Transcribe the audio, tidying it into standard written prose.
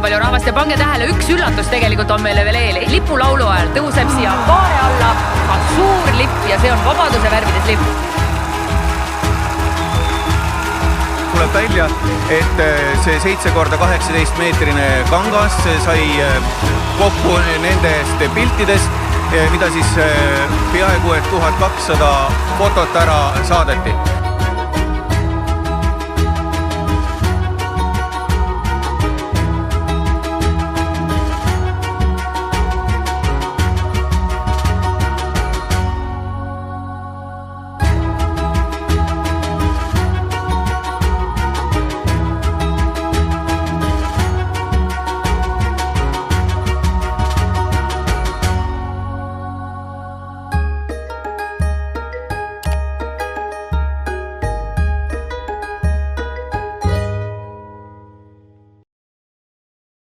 palju rahvast ja pange tähele, üks üllatus tegelikult on meile veel eel. Lipulaulu ajal tõuseb siia kaare alla ka suur lipp ja see on vabaduse värvides lipp. Tuleb välja, et see 7x18 meetrine kangas sai kokku nendest piltidest, mida siis peaaegu 1200 fotot ära saadeti.